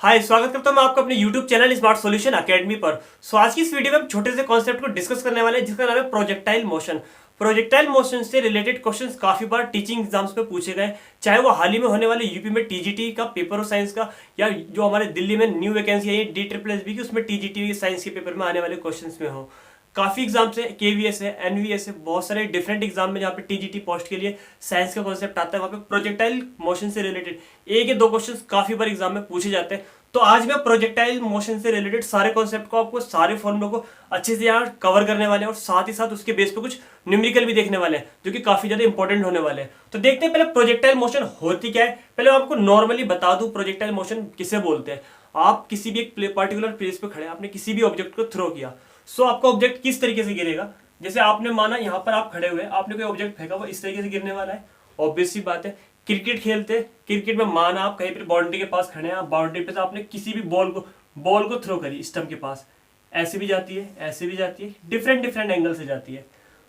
हाय, स्वागत करता हूं मैं आपका अपने YouTube channel smart solution academy पर। आज की इस वीडियो में हम छोटे से कॉन्सेप्ट को डिस्कस करने वाले हैं जिसका नाम है प्रोजेक्टाइल मोशन। प्रोजेक्टाइल मोशन से रिलेटेड क्वेश्चंस काफी बार टीचिंग एग्जाम्स में पूछे गए, चाहे वो हाल ही में होने वाले यूपी में टीजीटी का पेपर हो साइंस का, या जो हमारे दिल्ली में न्यू वैकेंसी आई DSSS की उसमें टीजीटी साइंस के पेपर में आने वाले क्वेश्चन में हो। काफी एग्जाम्स है, केवीएस है, एनवीएस है, बहुत सारे डिफरेंट एग्जाम में जहाँ पे टीजीटी पोस्ट के लिए साइंस का कॉन्सेप्ट आता है, वहाँ पे प्रोजेक्टाइल मोशन से रिलेटेड एक या दो क्वेश्चंस काफी बार एग्जाम में पूछे जाते हैं। तो आज मैं प्रोजेक्टाइल मोशन से रिलेटेड सारे कॉन्सेप्ट को, आपको सारे फॉर्मूलों को अच्छे से यहाँ कवर करने वाले हैं, और साथ ही साथ उसके बेस पे कुछ न्यूमेरिकल भी देखने वाले हैं जो कि काफी ज्यादा इंपॉर्टेंट होने वाले हैं। तो देखते हैं पहले प्रोजेक्टाइल मोशन होती क्या है। पहले मैं आपको नॉर्मली बता दूं प्रोजेक्टाइल मोशन किसे बोलते हैं। आप किसी भी एक पर्टिकुलर प्लेस पे खड़े, आपने किसी भी ऑब्जेक्ट को थ्रो किया, सो आपका ऑब्जेक्ट किस तरीके से गिरेगा। जैसे आपने माना यहाँ पर आप खड़े हुए, आपने कोई ऑब्जेक्ट फेंका, वो इस तरीके से गिरने वाला है। ऑब्वियस सी बात है। क्रिकेट खेलते, क्रिकेट में माना आप कहीं पर बाउंड्री के पास खड़े हैं, आप बाउंड्री पे से आपने किसी भी बॉल को थ्रो करी स्टंप के पास, ऐसे भी जाती है, ऐसे भी जाती है, डिफरेंट डिफरेंट एंगल से जाती है।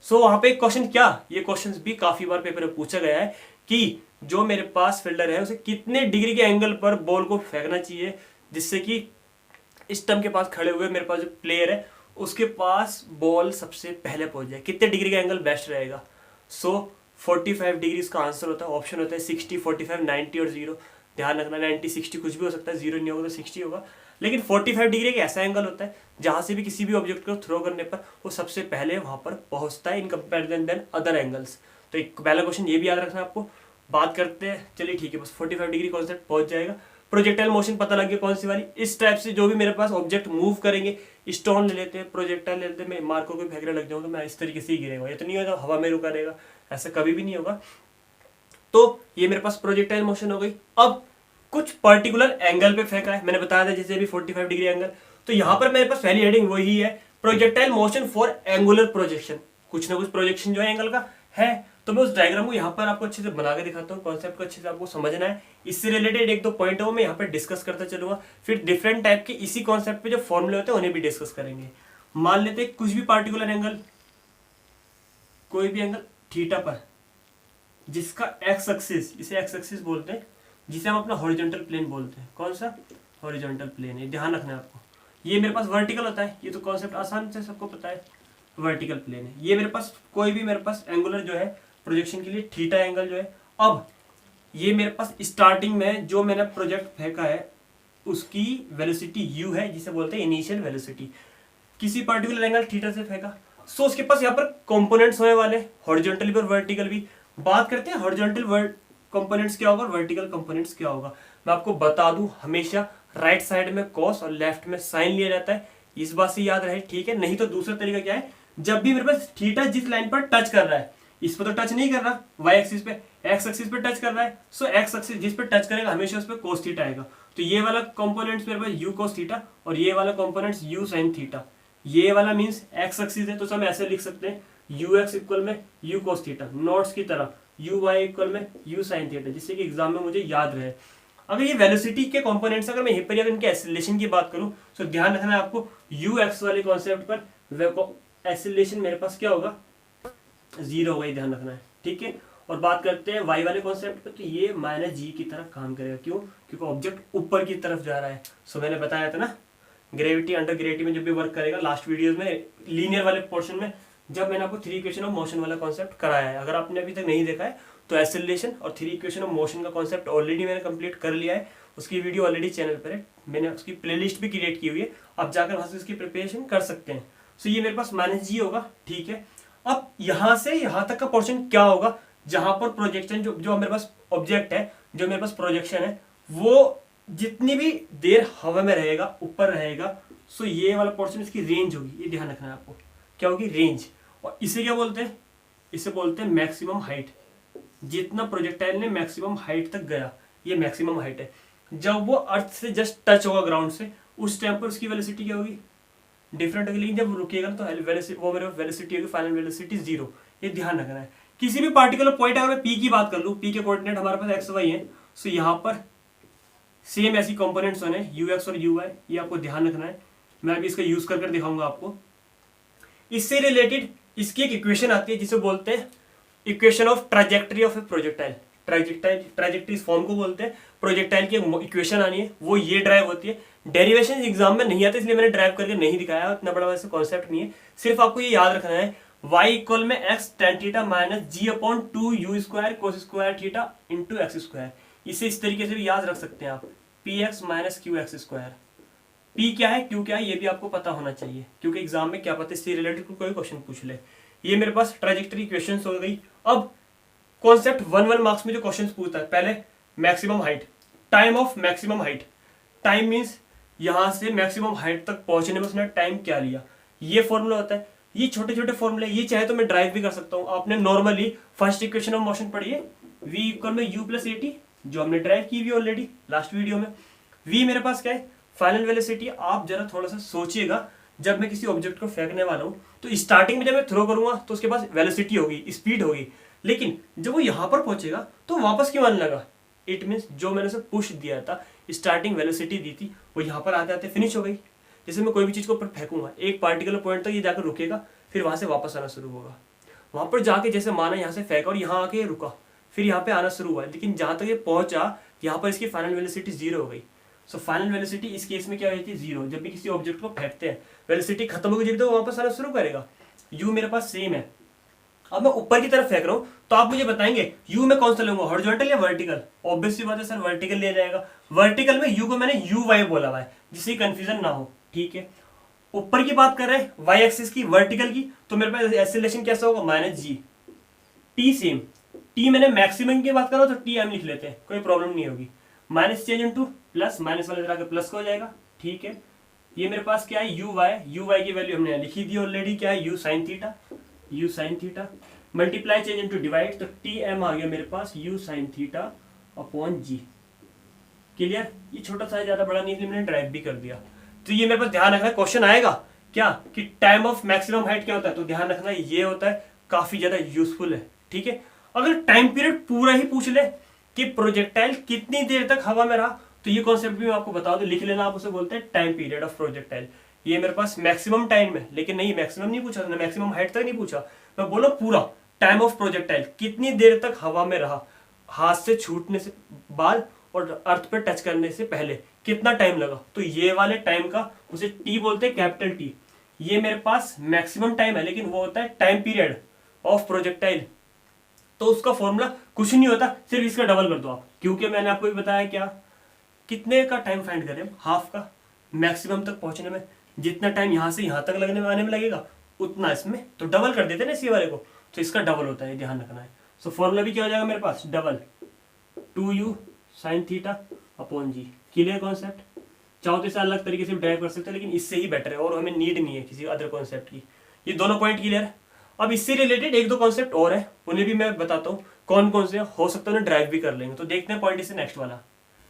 सो वहां पे एक क्वेश्चन, क्या ये क्वेश्चन भी काफी बार पेपर में पूछा गया है कि जो मेरे पास फील्डर है उसे कितने डिग्री के एंगल पर बॉल को फेंकना चाहिए जिससे कि स्टंप के पास खड़े हुए मेरे पास जो प्लेयर है उसके पास बॉल सबसे पहले पहुंच जाए, कितने डिग्री का एंगल बेस्ट रहेगा। सो 45 डिग्री इसका आंसर होता है। ऑप्शन होता है 60, 45, 90 और 0। ध्यान रखना 90, 60 कुछ भी हो सकता है, 0 नहीं होगा तो 60 होगा, लेकिन 45 डिग्री एक ऐसा एंगल होता है जहां से भी किसी भी ऑब्जेक्ट को थ्रो करने पर वो सबसे पहले वहां पर पहुंचता है in comparison then other angles. तो एक पहला क्वेश्चन ये भी याद रखना है आपको। बात करते हैं, चलिए ठीक है, बस 45 डिग्री कॉन्सेप्ट पहुंच जाएगा। प्रोजेक्टाइल मोशन पता लग गया कौन सी वाली। इस टाइप से जो भी मेरे पास ऑब्जेक्ट मूव करेंगे, स्टोन ले लेते हैं, प्रोजेक्टाइल ले लेते हैं, मैं मार्कर को फेंकने लग जाऊँ तो मैं इस तरीके से ही गिरेगा। ये तो नहीं होगा हवा में रुका रहेगा, ऐसा कभी भी नहीं होगा। तो ये मेरे पास प्रोजेक्टाइल मोशन हो गई। अब कुछ पर्टिकुलर एंगल पे फेंका है, मैंने बताया था जैसे अभी 45 डिग्री एंगल, तो यहां पर मेरे पास पहली हेडिंग वही है, projectile motion for angular projection. कुछ ना कुछ प्रोजेक्शन जो है एंगल का है, तो मैं उस डायग्राम को यहाँ पर आपको अच्छे से बना के दिखाता हूँ। कॉन्सेप्ट को अच्छे से आपको समझना है, इससे रिलेटेड एक दो पॉइंट है मैं यहाँ पर डिस्कस करता चलूंगा। फिर डिफरेंट टाइप के इसी कॉन्सेप्ट पे जो फॉर्मूले होते हैं उन्हें भी डिस्कस करेंगे। मान लेते हैं कुछ भी पार्टिकुलर एंगल, कोई भी एंगल थीटा पर, जिसका एक्स एक्सिस, इसे एक्स एक्सिस बोलते हैं, जिसे हम अपना हॉरिजॉन्टल प्लेन बोलते हैं। कौन सा? हॉरिजॉन्टल प्लेन है, ध्यान रखना है आपको। ये मेरे पास वर्टिकल होता है, ये तो कॉन्सेप्ट आसान से सबको पता है, वर्टिकल प्लेन है। ये मेरे पास कोई भी मेरे पास एंगुलर जो है प्रोजेक्शन के लिए थीटा एंगल जो है। अब ये मेरे पास स्टार्टिंग में जो मैंने प्रोजेक्ट फेंका है उसकी वेलोसिटी यू है, जिसे बोलते हैं इनिशियल वेलोसिटी। किसी पर्टिकुलर एंगल थीटा से फेंका, सो उसके पास यहाँ पर कंपोनेंट्स होने वाले, हॉरिजॉन्टल भी और वर्टिकल भी। बात करते हैं हॉरिजॉन्टल कंपोनेंट्स क्या होगा और वर्टिकल कंपोनेंट्स क्या होगा। मैं आपको बता दूं, हमेशा राइट साइड में कॉस और लेफ्ट में साइन लिया जाता है, इस बात से याद रहे, ठीक है। नहीं तो दूसरा तरीका क्या है, जब भी मेरे पास थीटा जिस लाइन पर टच कर रहा है, इस पर तो टच नहीं कर रहा, वाई एक्सिस पे, एक्स एक्सिस पे टच कर रहा है, सो एक्स एक्सिस जिस पे टच करेगा हमेशा उस पर कोस थीटा आएगा। तो ये वाला कंपोनेंट्स मेरे पास यू कोस थीटा और ये वाला कंपोनेंट्स यू साइन थीटा। ये वाला मींस एक्स एक्सिस है, तो हम ऐसे लिख सकते हैं यू एक्स इक्वल में यू कोस थीटा, नोट्स की तरह यू वाई इक्वल में यू साइन थीटा, जिससे कि एग्जाम में मुझे याद रहे। अगर ये वेलोसिटी के कंपोनेंट्स, अगर मैं यहीं पर इनके एक्सीलरेशन की बात करूं, तो ध्यान रखना है आपको, यू एक्स वाले कॉन्सेप्ट पर एक्सीलरेशन मेरे पास क्या होगा, 0 होगा, ध्यान रखना है, ठीक है। और बात करते हैं वाई वाले कॉन्सेप्ट पे, तो ये माइनस जी की तरह काम करेगा। क्यों? क्योंकि ऑब्जेक्ट ऊपर की तरफ जा रहा है। सो मैंने बताया था ना, ग्रेविटी अंडर ग्रेविटी में जब भी वर्क करेगा, लास्ट वीडियोस में लीनियर वाले पोर्शन में जब मैंने आपको 3 इक्वेशन ऑफ मोशन वाला कॉन्सेप्ट कराया है, अगर आपने अभी तक नहीं देखा है तो एक्सेलरेशन और 3 इक्वेशन ऑफ मोशन का कॉन्सेप्ट ऑलरेडी मैंने कंप्लीट कर लिया है। उसकी वीडियो ऑलरेडी चैनल पर है, मैंने उसकी प्लेलिस्ट भी क्रिएट की हुई है, आप जाकर वहां से उसकी प्रिपरेशन कर सकते हैं। सो ये मेरे पास माइनस जी होगा, ठीक है। अब यहां से यहां तक का पोर्शन क्या होगा, जहां पर प्रोजेक्शन जो मेरे पास ऑब्जेक्ट है, जो मेरे पास प्रोजेक्शन है, वो जितनी भी देर हवा में रहेगा, ऊपर रहेगा, सो ये वाला पोर्शन इसकी रेंज होगी, ये ध्यान रखना है आपको। क्या होगी? रेंज। और इसे क्या बोलते हैं? इसे बोलते हैं मैक्सिमम हाइट। जितना प्रोजेक्टाइल ने मैक्सिमम हाइट तक गया, ये मैक्सिमम हाइट है। जब वो अर्थ से जस्ट टच होगा ग्राउंड से, उस टाइम पर उसकी वेलोसिटी क्या होगी? डिफरेंट होगी। लेकिन जब रुकेगा तो वो मेरे वेलोसिटी होगी, फाइनल वेलोसिटी 0। ये ध्यान रखना है। किसी भी पार्टिकुलर पॉइंट, अगर मैं पी की बात कर लूँ, पी के कोऑर्डिनेट हमारे पास एक्स वाई है, सो यहाँ पर सेम ऐसी कंपोनेंट्स होने यू एक्स और यू वाई, ये आपको ध्यान रखना है। मैं अभी इसका यूज कर दिखाऊंगा आपको। इससे रिलेटेड इसकी एक इक्वेशन आती है जिसे बोलते हैं equation of trajectory of A projectile. Trajectory इस फॉर्म को बोलते हैं। प्रोजेक्टाइल की इक्वेशन आनी है, वो ये ड्राइव होती है। डेरिवेशन एग्जाम में नहीं आते इसलिए मैंने ड्राइव करके नहीं दिखाया, इतना बड़ा वैसे कॉन्सेप्ट नहीं है। सिर्फ आपको ये याद रखना है y इक्वल में x tan theta minus g upon 2u square cos square theta into x square. इसे इस तरीके से भी याद रख सकते हैं आप, px minus Q x square. p क्या है, q क्या है, ये भी आपको पता होना चाहिए, क्योंकि एग्जाम में क्या पता इससे रिलेटेड कोई क्वेश्चन पूछ ले। ये मेरे पास ट्रैजेक्टरी इक्वेशंस हो गई। अब कॉन्सेप्ट 1 मार्क्स में जो क्वेश्चन पूछता है, पहले maximum height, time of maximum height. Time means यहां से मैक्सिमम हाइट तक पहुंचने में उसने टाइम क्या लिया, ये फॉर्मूला होता है। ये छोटे छोटे फॉर्मूले, ये चाहे तो मैं ड्राइव भी कर सकता हूँ। आपने normally first equation of motion पढ़ी है, v इक्वल में u प्लस एटी, जो हमने ड्राइव की हुई ऑलरेडी लास्ट वीडियो में। v मेरे पास क्या है, फाइनल वेलोसिटी। आप जरा थोड़ा सा सोचिएगा, जब मैं किसी ऑब्जेक्ट को फेंकने वाला हूँ तो स्टार्टिंग में जब मैं थ्रो करूंगा तो उसके पास वेलोसिटी होगी, स्पीड होगी, लेकिन जब वो यहाँ पर पहुंचेगा तो वापस क्यों आने लगा। इट मीन्स जो मैंने उसे पुश दिया था, स्टार्टिंग वेलोसिटी दी थी, वो यहाँ पर आते आते फिनिश हो गई। जैसे मैं कोई भी चीज को ऊपर फेंकूंगा, एक पार्टिकुलर पॉइंट तक ये जाकर रुकेगा, फिर वहां से वापस आना शुरू होगा। वहां पर जाके जैसे माना यहाँ से फेंका और यहाँ आके रुका, फिर यहाँ पे आना शुरू हुआ, लेकिन जहां तक ये पहुंचा यहाँ पर इसकी फाइनल वेलोसिटी 0 हो गई। सो फाइनल वेलोसिटी इस केस में क्या होती है, 0। जब भी किसी ऑब्जेक्ट को फेंकते हैं वेलोसिटी खत्म हो गई जब तो वापस आना शुरू करेगा। u मेरे पास सेम है। अब मैं ऊपर की तरफ फेंक रहा हूँ तो आप मुझे बताएंगे u में कौन सा लूंगा, हॉरिजॉन्टल या वर्टिकल। ऑब्वियसली बात है सर, वर्टिकल लिया जाएगा। वर्टिकल में u को मैंने uy बोला हुआ है, जिससे कंफ्यूजन ना हो, ठीक है। ऊपर की बात कर रहे हैं y एक्सिस की, वर्टिकल की, तो मेरे पास एक्सेलरेशन कैसा होगा, minus g। t same, t मैंने मैक्सिमम की बात करो तो t हम लिख लेते हैं, कोई प्रॉब्लम नहीं होगी। Minus change into plus, minus वाले जाकर प्लस का हो जाएगा, ठीक है। ये मेरे पास क्या है, uy की वैल्यू हमने लिखी दी ऑलरेडी, क्या है, u sin theta multiply change into divide, तो tm आ गया मेरे पास u sin theta upon g। Clear. ये छोटा सा ज्यादा बड़ा नहीं, इसलिए मैंने ड्राइव भी कर दिया। तो ये मेरे पास ध्यान रखना, क्वेश्चन आएगा क्या कि टाइम ऑफ मैक्सिमम हाइट क्या होता है, तो ध्यान रखना ये होता है, काफी ज्यादा यूजफुल है, ठीक है। अगर टाइम पीरियड पूरा ही पूछ ले कि प्रोजेक्टाइल कितनी देर तक हवा में रहा, तो ये कॉन्सेप्ट भी मैं आपको बता दूं, लिख लेना, आप उसे बोलते हैं टाइम पीरियड ऑफ प्रोजेक्टाइल। ये मेरे पास मैक्सिमम टाइम है, लेकिन नहीं मैक्सिमम नहीं पूछा, मैक्सिमम हाइट तक नहीं पूछा, मैं बोला पूरा टाइम ऑफ प्रोजेक्टाइल कितनी देर तक हवा में रहा, हाथ से छूटने से बाद और अर्थ पे टच करने से पहले कितना टाइम लगा। तो ये वाले टाइम का उसे टी बोलते हैं, कैपिटल टी। ये मेरे पास मैक्सिमम टाइम है, लेकिन वो होता है टाइम पीरियड ऑफ प्रोजेक्टाइल। तो उसका फॉर्मूला कुछ नहीं होता, सिर्फ इसका डबल कर दो आप, क्योंकि मैंने आपको भी बताया क्या, कितने का टाइम फाइंड करें, हाफ का। मैक्सिमम तक पहुंचने में जितना टाइम यहाँ से यहाँ तक लगने में आने में लगेगा, उतना इसमें तो डबल कर देते ना इसी वाले को, तो इसका डबल होता है, ध्यान रखना है। सो फॉर्मूला भी क्या हो जाएगा मेरे पास, double 2u sin theta upon g। Clear concept. चाहो तो इसे अलग तरीके से ड्राइव कर सकते हैं, लेकिन इससे ही बेटर है और हमें नीड नहीं है किसी अदर कॉन्सेप्ट की। ये दोनों पॉइंट क्लियर है। अब इससे रिलेटेड एक दो कॉन्सेप्ट और है, उन्हें भी मैं बताता हूँ कौन कौन से हो सकता है, उन्हें ड्राइव भी कर लेंगे। तो देखते हैं पॉइंट इससे नेक्स्ट वाला।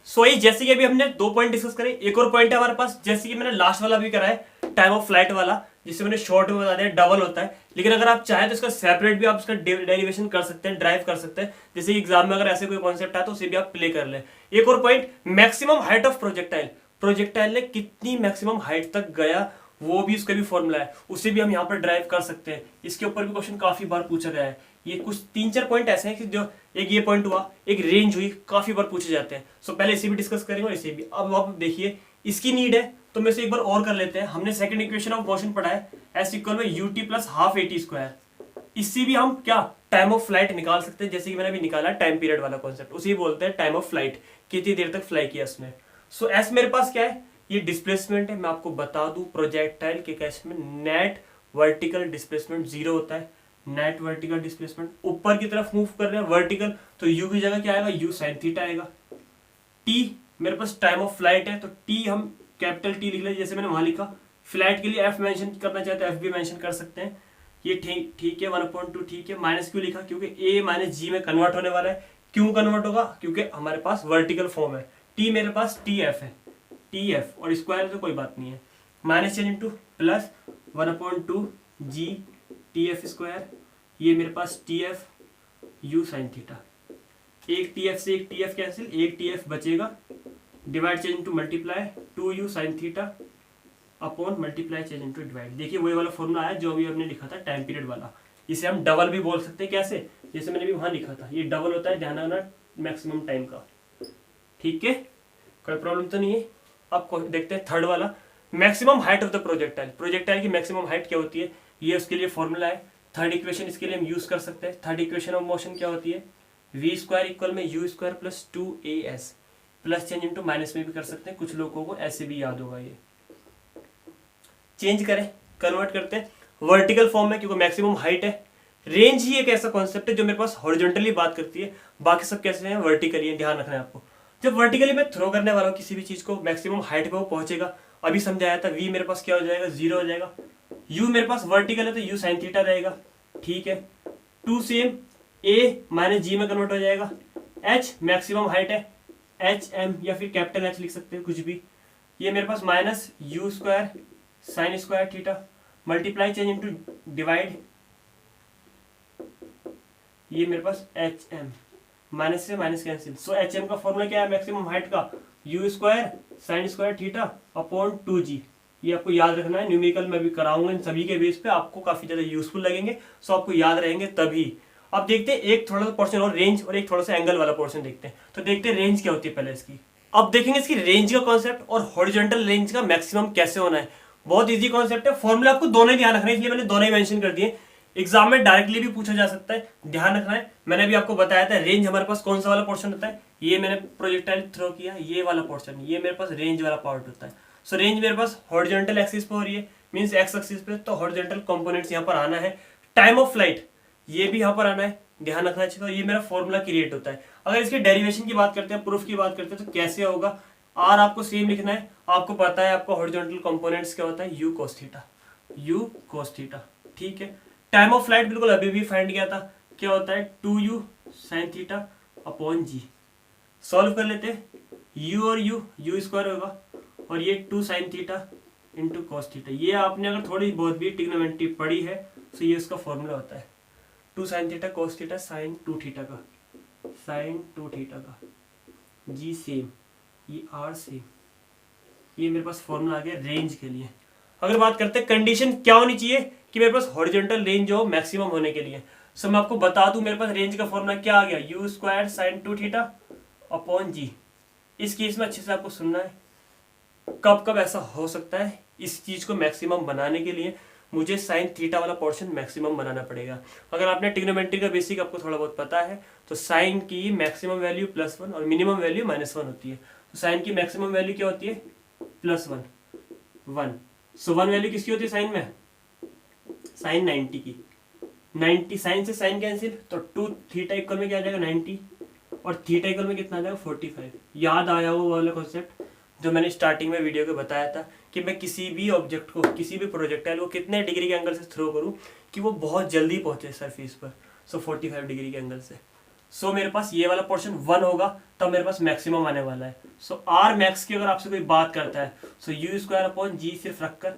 सो ये जैसे कि अभी हमने 2 पॉइंट डिस्कस करे, एक और पॉइंट है हमारे पास, जैसे कि मैंने लास्ट वाला भी करा है, टाइम ऑफ फ्लाइट वाला, जिससे मैंने शॉर्ट में बता दिया डबल होता है। लेकिन अगर आप चाहें तो इसका सेपरेट भी आप इसका डेरिवेशन कर सकते हैं, ड्राइव कर सकते हैं। जैसे एग्जाम में अगर ऐसे कोई कॉन्सेप्ट आए तो उसे भी आप प्ले कर लें। एक और point, maximum height of projectile, projectile ने कितनी मैक्सिमम हाइट तक गया, वो भी उसका भी फॉर्मूला है, उसे भी हम यहाँ पर ड्राइव कर सकते हैं। इसके ऊपर भी क्वेश्चन काफी बार पूछा गया है। ये कुछ 3-4 पॉइंट ऐसे हैं कि जो एक ये पॉइंट हुआ, एक रेंज हुई, काफी बार पूछे जाते हैं। सो पहले इसे भी डिस्कस करेंगे और इसे भी। अब आप देखिए इसकी नीड है तो मैं इसे एक बार और कर लेते हैं। हमने सेकंड इक्वेशन ऑफ मोशन पढ़ा है, एस इक्वल में ut plus half eighty square. इससे भी हम क्या टाइम ऑफ फ्लाइट निकाल सकते हैं, जैसे कि मैंने अभी निकाला टाइम पीरियड वाला कॉन्सेप्ट, उसे बोलते हैं टाइम ऑफ फ्लाइट, कितनी देर तक फ्लाई किया उसने। सो एस मेरे पास क्या है, ये डिस्प्लेसमेंट है। मैं आपको बता दूं प्रोजेक्टाइल के केस में नेट वर्टिकल डिस्प्लेसमेंट 0 होता है। नेट वर्टिकल डिस्प्लेसमेंट ऊपर की तरफ मूव कर रहे हैं वर्टिकल, तो u की जगह क्या आएगा, u sin थीटा आएगा। t मेरे पास टाइम ऑफ फ्लाइट है, तो t हम कैपिटल T लिख लें, जैसे मैंने वहां लिखा। फ्लाइट के लिए f मेंशन करना चाहते हैं f भी मेंशन कर सकते हैं। ये ठीक है 1/2, ठीक है। माइनस क्यों लिखा, क्योंकि a माइनस g में कन्वर्ट होने वाला है। क्यों कन्वर्ट होगा, क्योंकि हमारे पास वर्टिकल फॉर्म है। t मेरे पास tf है, tf और स्क्वायर है तो कोई बात नहीं है। Minus change into plus 1/2 g tf square. ये मेरे पास tf u sin थीटा, एक tf से एक tf कैंसिल, एक tf बचेगा। Divide change into multiply 2u sin theta upon multiply change into divide. देखिए वही वाला फॉर्मूला आया जो अभी हमने लिखा था टाइम पीरियड वाला। इसे हम डबल भी बोल सकते हैं, कैसे, जैसे मैंने भी वहां लिखा था, ये डबल होता है, ध्यान रखना मैक्सिमम टाइम का। ठीक है, कोई प्रॉब्लम तो नहीं है। अब देखते हैं थर्ड वाला, maximum height of the projectile. Projectile की मैक्सिमम हाइट क्या होती है, ये उसके लिए फॉर्मूला है। थर्ड इक्वेशन इसके लिए हम यूज कर सकते हैं। थर्ड इक्वेशन ऑफ मोशन क्या होती है, वी स्क्वायर इक्वल में you square plus 2as, plus change into minus में भी कर सकते हैं, कुछ लोगों को ऐसे भी याद होगा। ये चेंज करें, कन्वर्ट करते हैं वर्टिकल फॉर्म में, क्योंकि मैक्सिमम हाइट है। रेंज ही एक ऐसा कॉन्सेप्ट है जो मेरे पास हॉरिजॉन्टली बात करती है, बाकी सब कैसे हैं, वर्टिकली है। ध्यान रखना है आपको, जब वर्टिकली मैं थ्रो करने वाला हूँ किसी भी चीज को, मैक्सिमम हाइट पे वो पहुंचेगा। अभी समझाया था, वी मेरे पास क्या हो जाएगा, 0 हो जाएगा। यू मेरे पास वर्टिकल है तो यू साइन थीटा रहेगा। ठीक है, 2 सेम ए माइनस जी में कन्वर्ट हो जाएगा। एच मैक्सिमम हाइट है, एच एम या फिर कैपिटल एच लिख सकते हैं, कुछ भी। ये मेरे पास minus u square sine square theta multiply change into divide, ये मेरे पास एच एम, माइनस से minus cancel. So H M का फॉर्मूला क्या है मैक्सिमम हाइट का, u square sine square theta upon 2g। ये आपको याद रखना है, न्यूमेरिकल में भी कराऊंगा इन सभी के बेस पे, आपको काफी ज्यादा यूजफुल लगेंगे। सो आपको याद रहेंगे तभी। अब देखते हैं एक थोड़ा सा पोर्शन और रेंज, और एक थोड़ा सा एंगल वाला पोर्शन देखते हैं। तो देखते हैं रेंज क्या होती है पहले इसकी। अब देखेंगे इसकी रेंज का कॉन्सेप्ट और हॉरिजॉन्टल रेंज का मैक्सिमम कैसे होना है। बहुत इजी कॉन्सेप्ट है, फॉर्मूला आपको दोनों ही ध्यान रखना है, इसलिए मैंने दोनों ही मेंशन कर दिए। एग्जाम में डायरेक्टली भी पूछा जा सकता है, ध्यान रखना है। मैंने भी आपको बताया था रेंज हमारे पास कौन सा वाला पोर्शन होता है, ये मैंने प्रोजेक्टाइल थ्रो किया, ये वाला पोर्शन, ये मेरे पास रेंज वाला पार्ट होता है। सो रेंज मेरे पास हॉरिजॉन्टल एक्सिस पे हो रही है, मींस एक्स एक्सिस पे, तो हॉरिजॉन्टल कंपोनेंट्स यहाँ पर आना है। टाइम ऑफ फ्लाइट ये भी यहाँ पर आना है, ध्यान रखना चाहिए। तो ये मेरा फॉर्मूला क्रिएट होता है। अगर इसकी डेरिवेशन की बात करते हैं, प्रूफ की बात करते हैं, तो कैसे होगा, आर आपको सेम लिखना है। आपको पता है आपको हॉरिजॉन्टल कंपोनेंट्स क्या होता है, you cos theta, you cos theta. ठीक है, टाइम ऑफ फ्लाइट बिल्कुल अभी भी फाइंड किया था, क्या होता है 2u साइन थीटा अपॉन जी। सॉल्व कर लेते हैं, u और u स्क्वायर होगा, और ये 2 sine theta into cos theta. ये आपने अगर थोड़ी बहुत भी ट्रिग्नोमेट्री पढ़ी है तो ये उसका फॉर्मूला होता है, 2 sine theta cos theta sine 2 theta का, साइन 2 थीटा का, जी सेम, ये आर सेम। ये मेरे पास फॉर्मूला आ गया रेंज के लिए। अगर बात करते हैं कंडीशन क्या होनी चाहिए कि मेरे पास हॉरिजॉन्टल रेंज हो मैक्सिमम होने के लिए, सो मैं आपको बता दूं मेरे पास रेंज का फॉर्मूला क्या आ गया, u square sine 2 theta upon g. इस केस में अच्छे से आपको सुनना है, कब कब ऐसा हो सकता है। इस चीज को मैक्सिमम बनाने के लिए मुझे साइन थीटा वाला पोर्शन मैक्सिमम बनाना पड़ेगा। अगर आपने ट्रिग्नोमेट्री का बेसिक आपको थोड़ा बहुत पता है, तो साइन की मैक्सिमम वैल्यू +1 और मिनिमम वैल्यू -1 होती है। तो साइन की मैक्सिमम वैल्यू क्या होती है, +1 1। सो 1 वैल्यू किसकी होती है साइन में, साइन 90 की। 90 साइन से साइन कैंसिल, तो 2 थीटा इक्वल में क्या आ जाएगा 90, और थीटा इक्वल में कितना आ जाएगा 45। याद आया वो वाला कॉन्सेप्ट जो मैंने स्टार्टिंग में वीडियो को बताया था कि मैं किसी भी ऑब्जेक्ट को, किसी भी प्रोजेक्टाइल को कितने डिग्री के एंगल से थ्रो करूं कि वो बहुत जल्दी पहुंचे सरफेस पर। सो 45 डिग्री के एंगल से। सो मेरे पास ये वाला पोर्शन 1 होगा, तब मेरे पास मैक्सिमम आने वाला है। सो आर मैक्स की अगर आपसे कोई बात करता है, सो यू स्क्वायर अपॉन जी सिर्फ रखकर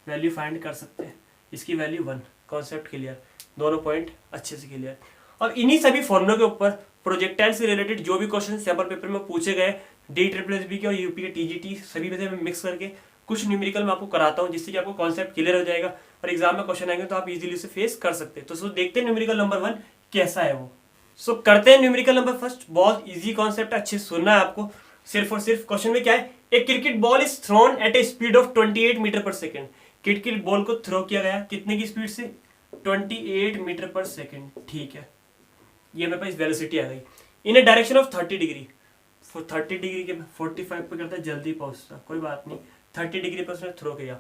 वैल्यू फाइंड कर सकते हैं। इसकी वैल्यू 1। कॉन्सेप्ट क्लियर, दोनों पॉइंट अच्छे से क्लियर। अब इन्हीं सभी फॉर्मुलों के ऊपर प्रोजेक्टाइल से रिलेटेड जो भी क्वेश्चन सैंपल पेपर में पूछे गए, DSSB के और यूपी के टीजीटी सभी में से मैं मिक्स करके कुछ न्यूमेरिकल में आपको कराता हूँ, जिससे कि आपको कॉन्सेप्ट क्लियर हो जाएगा और एग्जाम में क्वेश्चन आएंगे तो आप इजीली उसे फेस कर सकते हैं। तो देखते हैं न्यूमेरिकल नंबर 1 कैसा है वो। सो करते हैं न्यूमेरिकल नंबर फर्स्ट। बहुत इजी कॉन्सेप्ट है, अच्छे से सुनना है आपको। सिर्फ और सिर्फ क्वेश्चन में क्या है, एक cricket ball is thrown at a speed of 28 meter per second. Cricket ball को थ्रो किया गया कितने की स्पीड से, 28 मीटर पर सेकेंड। ठीक है, ये मेरे पास वेलोसिटी आ गई इन ए डायरेक्शन ऑफ 30 डिग्री। 30 डिग्री के 45 पे करता है, जल्दी पहुंचता, कोई बात नहीं। 30 डिग्री पर उसने थ्रो किया।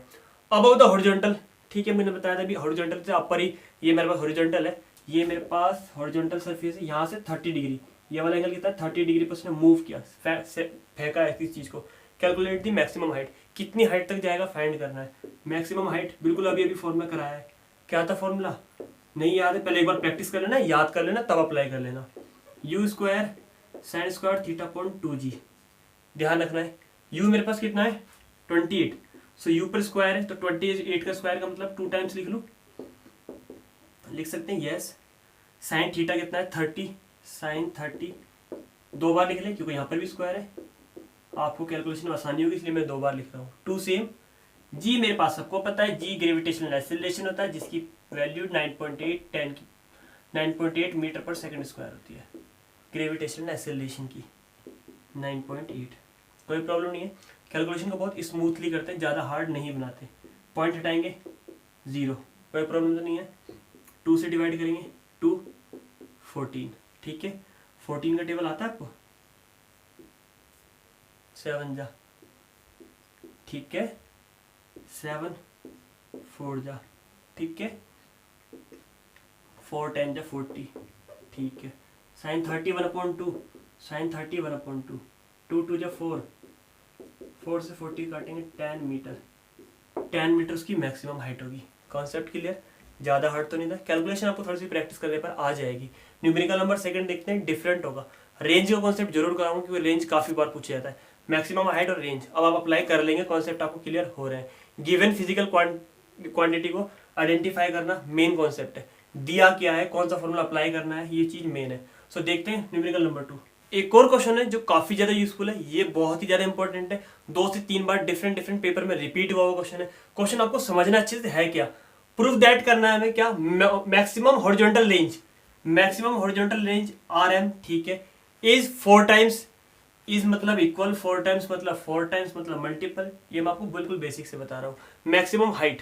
अब द हॉरिजॉन्टल, ठीक है, मैंने बताया था अभी हॉरिजॉन्टल से अपर ही, ये मेरे पास हॉरिजॉन्टल है, ये मेरे पास हॉरिजॉन्टल सरफेस है, यहाँ से 30 डिग्री, ये वाला एंगल कितना है 30 डिग्री पर उसने मूव किया, फेंका है इस चीज को। कैलकुलेट दी मैक्सिमम हाइट, कितनी हाइट तक जाएगा फाइंड करना है। मैक्सिमम हाइट बिल्कुल अभी फॉर्मूला कराया है, क्या था फॉर्मूला नहीं याद है, पहले एक बार प्रैक्टिस कर लेना, याद कर लेना, तब अप्लाई कर लेना। You square sine square theta upon 2g। ध्यान रखना है, u मेरे पास कितना है 28, सो u पर स्क्वायर है, तो 28 का स्क्वायर का मतलब 2 टाइम्स लिख लूँ, लिख सकते हैं यस। साइन थीटा कितना है 30, साइन 30 2 बार लिख लें क्योंकि यहाँ पर भी स्क्वायर है, आपको कैलकुलेशन में आसानी होगी इसलिए मैं 2 बार लिख रहा हूँ। 2 सेम। जी मेरे पास सबको पता है, जी ग्रेविटेशनल एक्सेलरेशन होता है जिसकी वैल्यू 9.8 मीटर पर सेकंड स्क्वायर होती है। ग्रेविटेशनल एक्सेलरेशन की 9.8। कोई प्रॉब्लम नहीं है, कैलकुलेशन को बहुत स्मूथली करते हैं, ज़्यादा हार्ड नहीं बनाते। पॉइंट हटाएंगे 0, कोई प्रॉब्लम तो नहीं है। 2 से डिवाइड करेंगे 2, 14, ठीक है। 14 का टेबल आता है आपको, 7 जा, ठीक है, 7 4 जा, ठीक है, 4 10 जा 40, ठीक है। साइन 30 1/2, साइन 30 1/2, 2 2 जा 4, 4 से 40 काटेंगे 10 मीटर, 10 मीटर उसकी मैक्सिमम हाइट होगी। कॉन्सेप्ट क्लियर, ज़्यादा हार्ड तो नहीं था। कैलकुलेशन आपको थोड़ी सी प्रैक्टिस करने पर आ जाएगी। न्यूमेरिकल नंबर सेकंड देखते हैं, डिफरेंट होगा। रेंज का कॉन्सेप्ट जरूर कराऊंगा क्योंकि रेंज काफ़ी बार पूछा जाता है, मैक्सिमम हाइट और रेंज। अब आप अप्लाई कर लेंगे, कॉन्सेप्ट आपको क्लियर हो रहे हैं। गिवन फिजिकल क्वांटिटी को आइडेंटिफाई करना मेन कॉन्सेप्ट है, दिया क्या है, कौन सा फॉर्मूला अप्लाई करना है, ये चीज़ मेन है। सो देखते हैं न्यूमेरिकल नंबर 2। एक और क्वेश्चन है जो काफी ज्यादा यूजफुल है, ये बहुत ही ज्यादा इंपॉर्टेंट है, 2 से 3 बार डिफरेंट पेपर में रिपीट हुआ क्वेश्चन है। क्वेश्चन आपको समझना अच्छे से है क्या, प्रूफ दैट करना है हमें क्या, maximum horizontal range, maximum horizontal range RM, ठीक है, इज 4 टाइम्स, इज मतलब इक्वल, 4 टाइम्स मतलब 4 टाइम्स मतलब मल्टीपल, ये मैं आपको बिल्कुल बेसिक से बता रहा हूँ। मैक्सिमम हाइट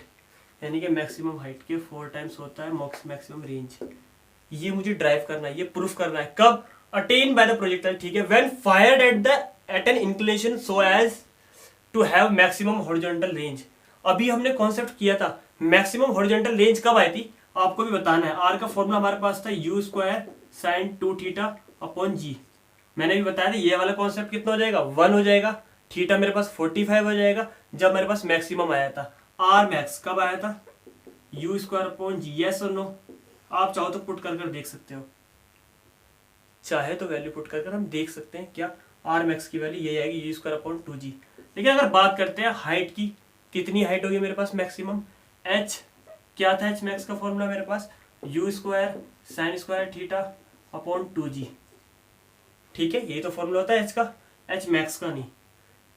यानी कि मैक्सिमम हाइट के 4 टाइम्स होता है मैक्सिमम रेंज, ये मुझे ड्राइव करना है, ये प्रूफ करना है। कब, अटेन बाय द प्रोजेक्टाइल, ठीक है, when fired at an inclination so as to have maximum horizontal range. अभी हमने कॉन्सेप्ट किया था मैक्सिमम हॉरिजॉन्टल रेंज कब आई थी, आपको भी बताना है। आर का फॉर्मूला हमारे पास था u square sine 2 theta upon g. मैंने भी बताया था ये वाला कॉन्सेप्ट कितना हो जाएगा, 1 हो जाएगा। थीटा मेरे पास 45 हो जाएगा जब मेरे पास मैक्सिमम आया था। आर मैक्स कब आया था, u स्क्वायर अपॉन जी, यस और नो। आप चाहो तो पुट कर देख सकते हो, चाहे तो वैल्यू पुट कर हम देख सकते हैं क्या, आर मैक्स की वैल्यू यही आएगी, u स्क्वायर अपॉन 2g। लेकिन अगर बात करते हैं हाइट की, कितनी हाइट होगी मेरे पास मैक्सिमम, h क्या था, h मैक्स का फॉर्मूला मेरे पास u square sine square theta upon 2g, ठीक है, यही तो फॉर्मूला होता है h का, h मैक्स का नहीं।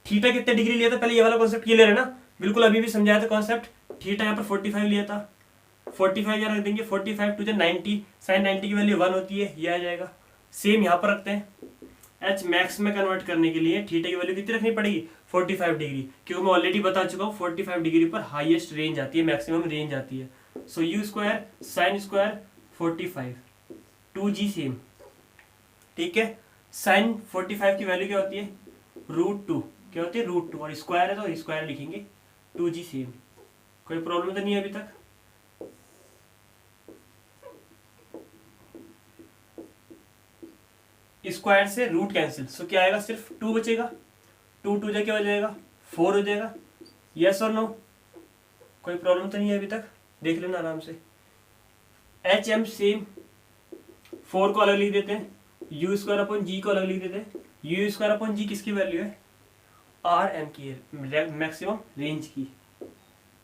थीटा कितने डिग्री लिया था, पहले ये वाला कॉन्सेप्ट क्लियर है ना, बिल्कुल अभी भी समझाया था कॉन्सेप्ट। थीटा यहाँ पर 45 लिया था, 45 यहाँ रख देंगे, 45 टू 90, साइन 90 की वैल्यू 1 होती है, ये आ जाएगा। सेम यहाँ पर रखते हैं, एच मैक्स में कन्वर्ट करने के लिए थीटा की वैल्यू कितनी रखनी पड़ेगी, 45 डिग्री, क्योंकि मैं ऑलरेडी बता चुका हूँ 45 डिग्री पर हाईएस्ट रेंज आती है, मैक्सिमम रेंज आती है। सो u square sine square 45, 2g same, ठीक है। साइन 45 की वैल्यू क्या होती है, √2, क्या होती है, √2, और स्क्वायर है तो स्क्वायर लिखेंगे, 2g सेम। कोई प्रॉब्लम तो नहीं है अभी तक। स्क्वायर से रूट कैंसिल, सो क्या आएगा, सिर्फ 2 बचेगा, 2 2 जा क्या हो जाएगा, 4 हो जाएगा, यस और नो। कोई प्रॉब्लम तो नहीं है अभी तक, देख लेना आराम से। एच एम सेम, 4 को अलग लिख देते हैं, u स्क्वायर अपॉन जी को अलग लिख देते हैं। u स्क्वायर अपॉन जी किसकी वैल्यू है, आर एम की है, मैक्सिमम रेंज की।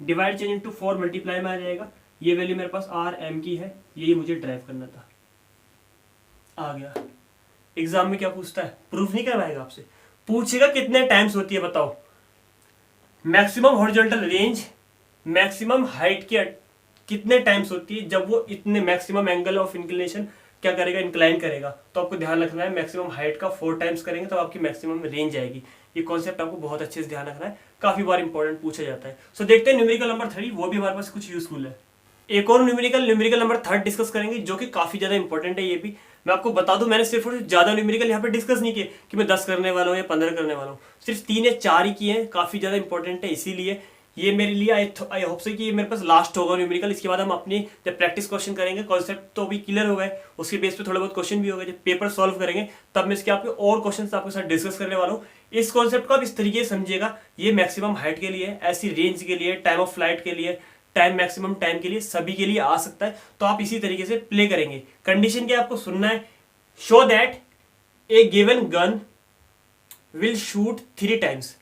डिवाइड चेंज इनटू 4 मल्टीप्लाई में आ जाएगा, ये वैल्यू मेरे पास आर एम की है, यही मुझे ड्राइव करना था, आ गया। एग्जाम में क्या पूछता है, प्रूफ नहीं करवाएगा आपसे, पूछेगा कितने टाइम्स होती है बताओ, maximum horizontal range, maximum height के कितने टाइम्स होती है जब वो इतने मैक्सिमम एंगल ऑफ इंक्लिनेशन क्या करेगा, इंक्लाइन करेगा। तो आपको ध्यान रखना है मैक्सिमम हाइट का 4 टाइम्स करेंगे तो आपकी मैक्सिमम रेंज आएगी। ये कॉन्सेप्ट आपको बहुत अच्छे से ध्यान रखना है, काफी बार इंपॉर्टेंट पूछा जाता है। सो देखते हैं न्यूमेरिकल नंबर 3, वो भी हमारे पास कुछ यूजफुल है। एक और न्यूमेरिकल नंबर 3 डिस्कस करेंगे जो कि काफी ज्यादा इंपॉर्टेंट है। ये भी मैं आपको बता दूं, मैंने सिर्फ ज्यादा न्यूमेरिकल यहाँ पे डिस्कस नहीं किए कि मैं 10 करने वाला हूँ या 15 करने वाला हूँ, सिर्फ 3 या 4 ही किए हैं, काफी ज्यादा इंपॉर्टेंट है। इसीलिए ये मेरे लिए आई होप से कि ये मेरे पास लास्ट होगा न्यूमेरिकल। इसके बाद हम अपनी जब प्रैक्टिस क्वेश्चन करेंगे, कॉन्सेप्ट तो भी क्लियर हो गए, उसके बेस पे थोड़े बहुत क्वेश्चन भी हो गए, जब पेपर सॉल्व करेंगे तब मैं इसके आपके और क्वेश्चन आपके साथ डिस्कस करने वाला हूँ। इस कॉन्सेप्ट को आप इस तरीके से समझिएगा, ये मैक्सिमम हाइट के लिए, ऐसी रेंज के लिए, टाइम ऑफ फ्लाइट के लिए, टाइम मैक्सिमम टाइम के लिए, सभी के लिए आ सकता है। तो आप इसी तरीके से प्ले करेंगे। कंडीशन क्या आपको सुनना है, show that A given gun will shoot 3 times,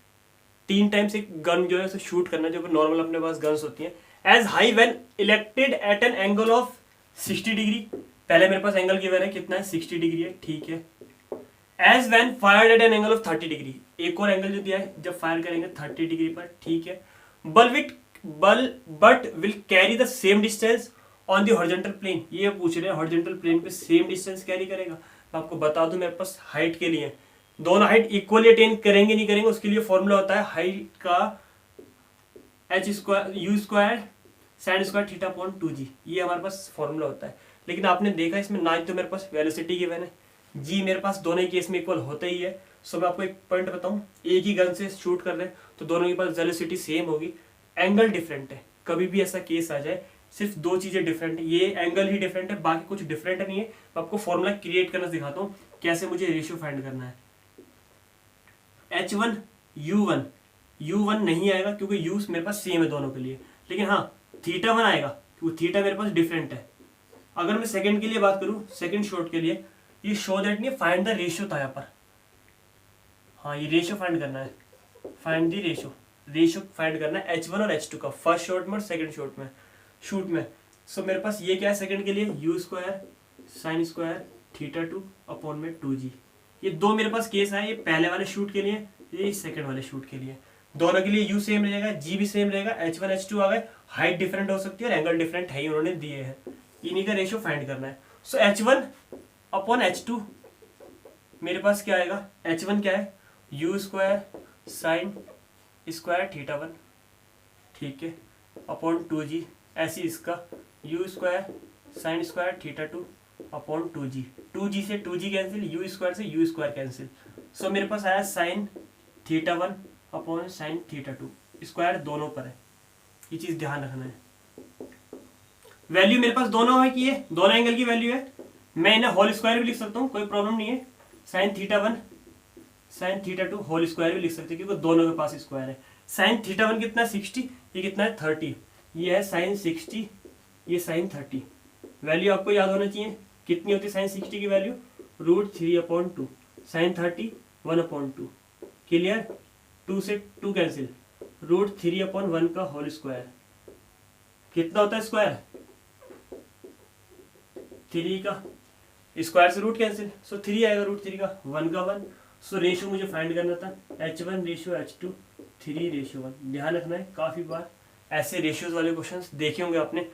3 times एक गन जो है शूट करना, जो नॉर्मल अपने पास गन्स होती हैं, as high when elected at an angle of 60 degree. पहले मेरे पास एंगल गिवन है, कितना है, 60 डिग्री है, ठीक है। As when fired at an angle of 30 degree, एक और एंगल जो दिया है जब फायर करेंगे 30 डिग्री पर, ठीक है। But will carry the same distance on the horizontal plane, ये पूछ रहे हैं हॉरिजॉन्टल प्लेन पे सेम डिस्टेंस कैरी करेगा। मैं आपको बता दूं मेरे पास हाइट के लिए दोनों हाइट इक्वली अटेन करेंगे नहीं करेंगे उसके लिए फॉर्मूला होता है हाइट का H square you square sine square theta upon 2g, ये हमारे पास फॉर्मूला होता है। लेकिन आपने देखा इसमें ना ही तो मेरे पास वेलोसिटी गिवन है, जी मेरे पास दोनों ही केस में इक्वल होता ही है। सो मैं आपको एक पॉइंट बताऊं, एक ही गन से शूट कर रहे हैं तो दोनों के पास वेलोसिटी सेम होगी, एंगल डिफरेंट है। कभी भी ऐसा केस आ जाए सिर्फ दो चीजें डिफरेंट है, ये एंगल ही डिफरेंट है, बाकी कुछ डिफरेंट नहीं है। मैं आपको फॉर्मूला क्रिएट करना सिखाता हूँ कैसे मुझे रेशियो फाइंड करना है। H1 U1 नहीं आएगा क्योंकि U मेरे पास सेम है दोनों के लिए, लेकिन हाँ थीटा 1 आएगा क्योंकि थीटा मेरे पास डिफरेंट है। अगर मैं सेकंड के लिए बात करूं, सेकंड शॉट के लिए, ये शो दैट नहीं फाइंड द रेशियो था यहाँ पर, हाँ ये रेशियो फाइंड करना है, फाइंड द रेशियो फाइंड करना है H1 और H2 का, फर्स्ट शॉट में और सेकंड शूट में। सो मेरे पास ये क्या है सेकंड के लिए, U square sine square theta 2 upon में 2g। ये दो मेरे पास केस है, ये पहले वाले शूट के लिए, ये सेकंड वाले शूट के लिए। दोनों के लिए U सेम रहेगा, G भी सेम रहेगा, H1 H2 आ गए, हाइट डिफरेंट हो सकती है और एंगल डिफरेंट है ही उन्होंने दिए हैं, इन्हीं का रेशियो फाइंड करना है। सो H1 अपॉन H2 मेरे पास क्या आएगा, H1 क्या है U square sine square theta 1, ठीक है, अपॉन 2g, ऐसी इसका U square sine square theta 2 upon 2g से 2g कैंसिल, U स्क्वायर से U स्क्वायर कैंसिल। सो मेरे पास आया sign theta 1 upon sine theta 2, square दोनों पर है, ये चीज ध्यान रखना है। वैल्यू मेरे पास दोनों है कि ये दोनों एंगल की वैल्यू है, मैं इन्हें होल स्क्वायर भी लिख सकता हूँ, कोई प्रॉब्लम नहीं है। Sine theta 1 sine theta 2 whole square भी लिख सकते हैं क्योंकि दोनों के पास स्क्वायर है। साइन थीटा 1 कितना है 60, ये कितना है 30, ये है साइन 60, ये साइन 30। वैल्यू आपको याद होना चाहिए, कितनी होती है साइन 60 की वैल्यू, √3/2, साइन 30 1/2, क्लियर, 2 से 2 कैंसिल, √3/1 का होल स्क्वायर कितना होता है स्क्वायर, 3 का स्क्वायर से रूट कैंसिल, सो 3 आएगा √3 का, 1 का 1। सो रेशियो मुझे फाइंड करना था H1 रेशियो H2 3 रेशियो 1, ध्यान रखना है, काफी बार ऐसे रेशियोज वाले क्वेश्चंस देखे होंगे आपने।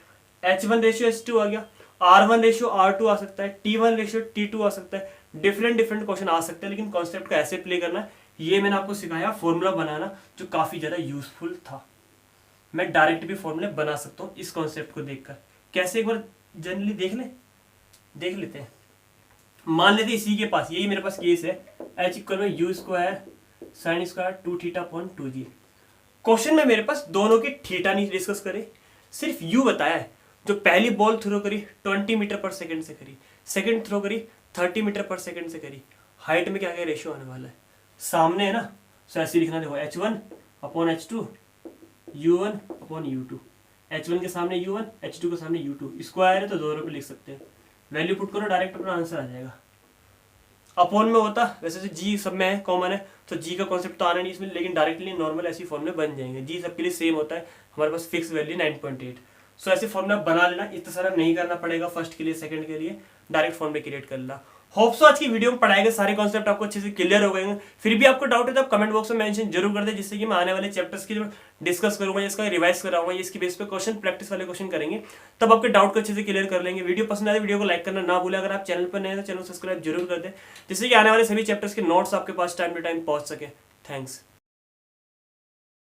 H1 रेशियो H2 आ गया, R1 रेशियो R2 आ सकता है, T1 रेशियो T2 आ सकता है, डिफरेंट क्वेश्चन आ सकते हैं, लेकिन कॉन्सेप्ट को ऐसे प्ले करना है, ये मैंने आपको सिखाया फॉर्मूला बनाना जो काफी ज्यादा यूजफुल था। मैं डायरेक्ट भी फॉर्मूले बना सकता हूँ इस कॉन्सेप्ट को देखकर, कैसे एक बार जनरली देख लेते हैं। मान लेते इसी के पास, यही मेरे पास केस है, H इक्वल में U square sine square 2 theta upon 2g। Question में मेरे पास दोनों की थीटा नहीं डिस्कस करे, सिर्फ U बताया है। जो पहली बॉल थ्रो करी 20 मीटर पर सेकंड से करी, सेकंड थ्रो करी 30 मीटर पर सेकंड से करी, हाइट में क्या क्या रेशियो आने वाला है सामने है ना, सो ऐसे लिखना, देखो H1 upon H2 U1 upon U2, H1 के सामने U1 H2 के सामने U2, स्क्वायर है तो दोनों पे लिख सकते हैं, वैल्यू पुट करो डायरेक्ट अपना आंसर आ जाएगा। अपॉन में होता वैसे तो जी सब में है, कॉमन है, तो जी का कॉन्सेप्ट तो आना नहीं इसमें, लेकिन डायरेक्टली नॉर्मल ऐसी फॉर्मूले बन जाएंगे, जी सबके लिए सेम होता है, हमारे पास फिक्स वैल्यू 9.8। सो ऐसे फॉर्मूला बना लेना, इतना सारा नहीं करना पड़ेगा फर्स्ट के लिए सेकंड के लिए, डायरेक्ट फॉर्मूले क्रिएट कर लेना। होप सो आज की वीडियो में पढ़ाए गए सारे कॉन्सेप्ट आपको अच्छे से क्लियर हो गए। फिर भी आपको डाउट है तो आप कमेंट बॉक्स में मेंशन जरूर कर दे, जिससे कि मैं आने वाले चैप्टर्स की डिस्कस करूंगा, इसका रिवाइज कराऊंगा, इसकी बेस पे क्वेश्चन प्रैक्टिस वाले क्वेश्चन करेंगे, तब आपके डाउट को अच्छे से क्लियर कर लेंगे। वीडियो पसंद आए वीडियो को लाइक करना ना भूलें, अगर आप चैनल पर नए हैं तो चैनल सब्सक्राइब जरूर कर दें, जिससे कि आने वाले सभी चैप्टर्स के नोट्स आपके पास टाइम टू टाइम पहुंच सके। थैंक्स।